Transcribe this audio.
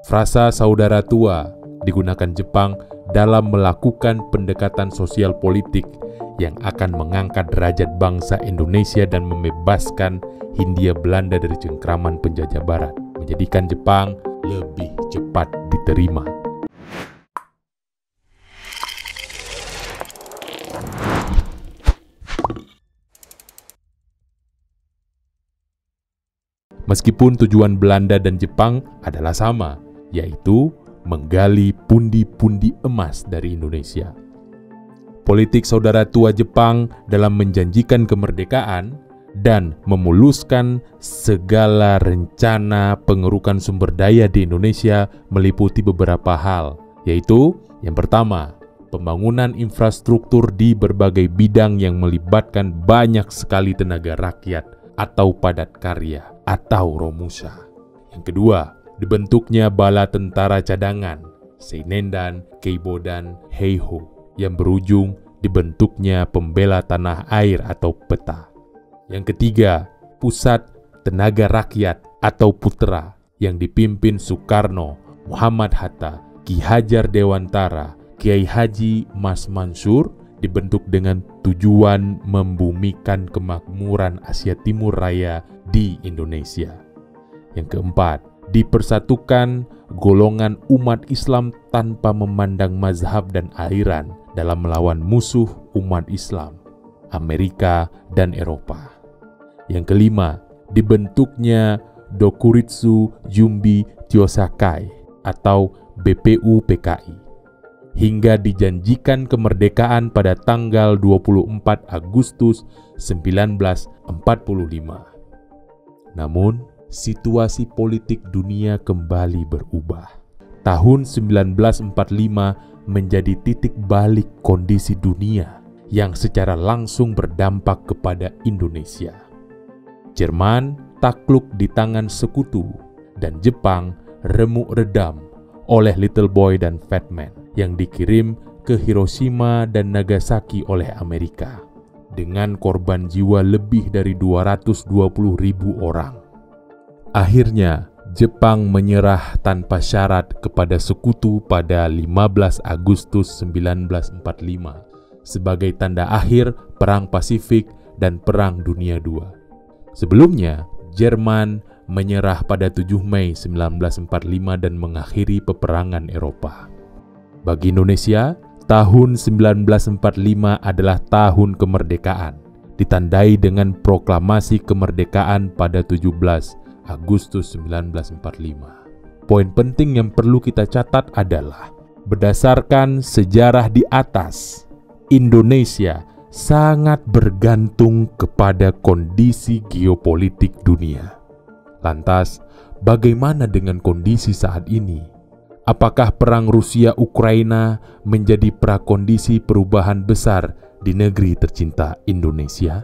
Frasa saudara tua digunakan Jepang dalam melakukan pendekatan sosial politik yang akan mengangkat derajat bangsa Indonesia dan membebaskan Hindia Belanda dari cengkraman penjajah barat, menjadikan Jepang lebih cepat diterima. Meskipun tujuan Belanda dan Jepang adalah sama, yaitu menggali pundi-pundi emas dari Indonesia. Politik saudara tua Jepang dalam menjanjikan kemerdekaan dan memuluskan segala rencana pengerukan sumber daya di Indonesia meliputi beberapa hal, yaitu yang pertama, pembangunan infrastruktur di berbagai bidang yang melibatkan banyak sekali tenaga rakyat atau padat karya atau romusa. Yang kedua, dibentuknya bala tentara cadangan, Seinendan, Keibodan, Heiho, yang berujung dibentuknya pembela tanah air atau PETA. Yang ketiga, Pusat Tenaga Rakyat atau PUTRA yang dipimpin Soekarno, Muhammad Hatta, Ki Hajar Dewantara, Kiai Haji Mas Mansur, dibentuk dengan tujuan membumikan kemakmuran Asia Timur Raya di Indonesia. Yang keempat, dipersatukan golongan umat Islam tanpa memandang mazhab dan aliran dalam melawan musuh umat Islam, Amerika dan Eropa. Yang kelima, dibentuknya Dokuritsu Jumbi Tyosakai atau BPU-PKI hingga dijanjikan kemerdekaan pada tanggal 24 Agustus 1945. Namun, situasi politik dunia kembali berubah. Tahun 1945 menjadi titik balik kondisi dunia yang secara langsung berdampak kepada Indonesia. Jerman takluk di tangan sekutu dan Jepang remuk redam oleh Little Boy dan Fat Man yang dikirim ke Hiroshima dan Nagasaki oleh Amerika dengan korban jiwa lebih dari 220.000 orang. Akhirnya, Jepang menyerah tanpa syarat kepada sekutu pada 15 Agustus 1945 sebagai tanda akhir Perang Pasifik dan Perang Dunia II. Sebelumnya, Jerman menyerah pada 7 Mei 1945 dan mengakhiri peperangan Eropa. Bagi Indonesia, tahun 1945 adalah tahun kemerdekaan, ditandai dengan proklamasi kemerdekaan pada 17 Agustus 1945. Poin penting yang perlu kita catat adalah, berdasarkan sejarah di atas, Indonesia sangat bergantung kepada kondisi geopolitik dunia. Lantas, bagaimana dengan kondisi saat ini? Apakah perang Rusia-Ukraina menjadi prakondisi perubahan besar di negeri tercinta Indonesia?